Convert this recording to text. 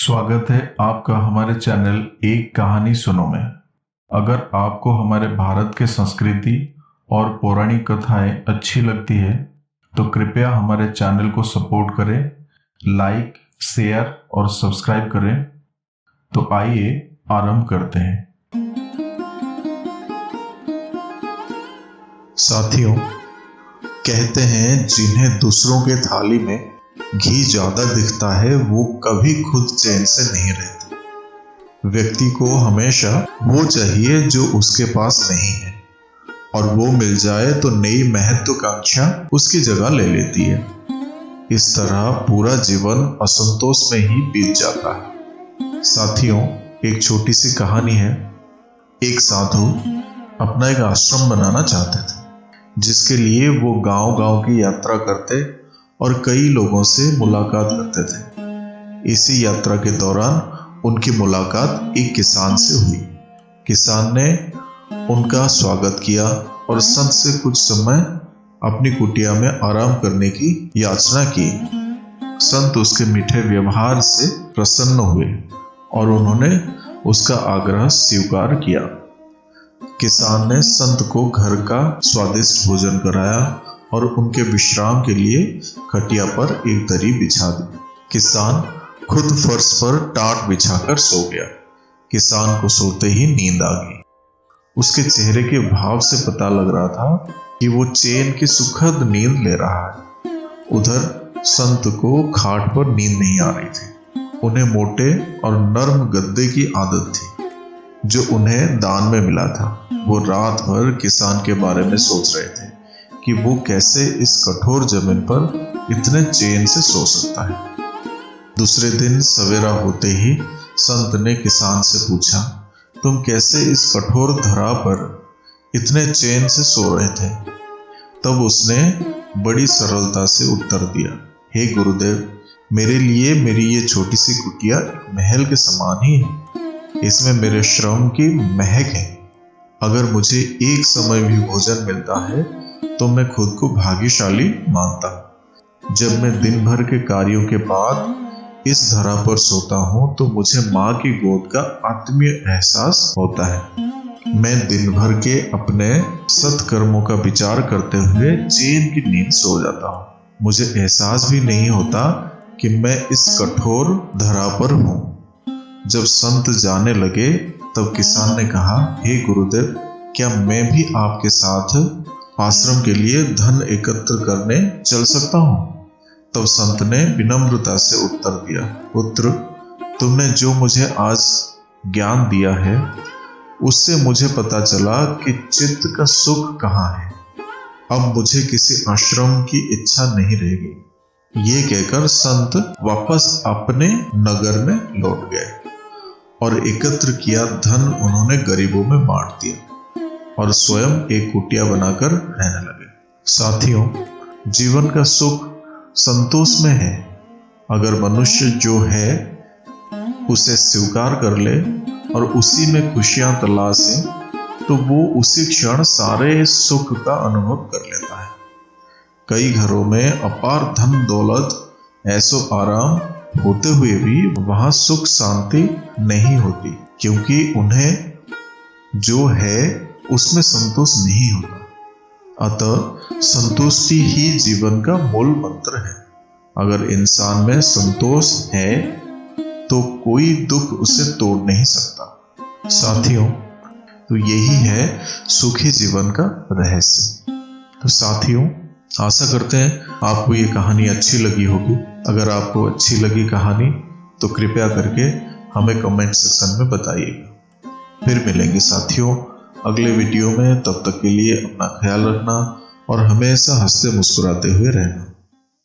स्वागत है आपका हमारे चैनल एक कहानी सुनो में। अगर आपको हमारे भारत के संस्कृति और पौराणिक कथाएं अच्छी लगती है तो कृपया हमारे चैनल को सपोर्ट करें, लाइक, शेयर और सब्सक्राइब करें। तो आइए आरंभ करते हैं। साथियों, कहते हैं जिन्हें दूसरों के थाली में घी ज्यादा दिखता है वो कभी खुद चैन से नहीं रहते। व्यक्ति को हमेशा वो चाहिए जो उसके पास नहीं है, और वो मिल जाए तो नई महत्वाकांक्षा उसकी जगह ले लेती है। इस तरह पूरा जीवन असंतोष में ही बीत जाता है। साथियों, एक छोटी सी कहानी है। एक साधु अपना एक आश्रम बनाना चाहते थे, जिसके लिए वो गांव-गांव की यात्रा करते और कई लोगों से मुलाकात करते थे। इसी यात्रा के दौरान उनकी मुलाकात एक किसान से हुई। किसान ने उनका स्वागत किया और संत से कुछ समय अपनी कुटिया में आराम करने की याचना की। संत उसके मीठे व्यवहार से प्रसन्न हुए और उन्होंने उसका आग्रह स्वीकार किया। किसान ने संत को घर का स्वादिष्ट भोजन कराया और उनके विश्राम के लिए खटिया पर एक दरी बिछा दी। किसान खुद फर्श पर टाट बिछाकर सो गया। किसान को सोते ही नींद आ गई। उसके चेहरे के भाव से पता लग रहा था कि वो चैन की सुखद नींद ले रहा है। उधर संत को खाट पर नींद नहीं आ रही थी। उन्हें मोटे और नर्म गद्दे की आदत थी, जो उन्हें दान में मिला था। वो रात भर किसान के बारे में सोच रहे थे कि वो कैसे इस कठोर जमीन पर इतने चैन से सो सकता है। दूसरे दिन सवेरा होते ही संत ने किसान से पूछा, तुम कैसे इस कठोर धरा पर इतने चैन से सो रहे थे? तब उसने बड़ी सरलता से उत्तर दिया, हे गुरुदेव, मेरे लिए मेरी ये छोटी सी कुटिया महल के समान ही है। इसमें मेरे श्रम की महक है। अगर मुझे एक समय भी भोजन मिलता है तो मैं खुद को भाग्यशाली मानता हूँ। जब मैं दिन भर के कार्यों के बाद इस धरा पर सोता हूँ तो मुझे माँ की गोद का आत्मीय एहसास होता है। मैं दिन भर के अपने सत्कर्मों का विचार करते हुए चैन की नींद सो जाता हूँ। मुझे एहसास भी नहीं होता कि मैं इस कठोर धरा पर हूँ। जब संत जाने लगे तब किसान ने कहा, हे गुरुदेव, क्या मैं भी आपके साथ आश्रम के लिए धन एकत्र करने चल सकता हूँ? तब संत ने विनम्रता से उत्तर दिया, पुत्र, तुमने जो मुझे आज ज्ञान दिया है उससे मुझे पता चला कि चित्त का सुख कहाँ है। अब मुझे किसी आश्रम की इच्छा नहीं रहेगी। ये कहकर संत वापस अपने नगर में लौट गए और एकत्र किया धन उन्होंने गरीबों में बांट दिया और स्वयं एक कुटिया बनाकर रहने लगे। साथियों, जीवन का सुख संतोष में है। अगर मनुष्य जो है उसे स्वीकार कर ले और उसी में खुशियां तलाशे तो वो उसी क्षण सारे सुख का अनुभव कर लेता है। कई घरों में अपार धन दौलत, ऐसो आराम होते हुए भी वहां सुख शांति नहीं होती, क्योंकि उन्हें जो है उसमें संतोष नहीं होता। अतः संतुष्टि ही जीवन का मूल मंत्र है। अगर इंसान में संतोष है तो कोई दुख उसे तोड़ नहीं सकता। साथियों, तो यही है सुखी जीवन का रहस्य। तो साथियों, आशा करते हैं आपको ये कहानी अच्छी लगी होगी। अगर आपको अच्छी लगी कहानी तो कृपया करके हमें कमेंट सेक्शन में बताइएगा। फिर मिलेंगे साथियों अगले वीडियो में। तब तक के लिए अपना ख्याल रखना और हमेशा हंसते मुस्कुराते हुए रहना।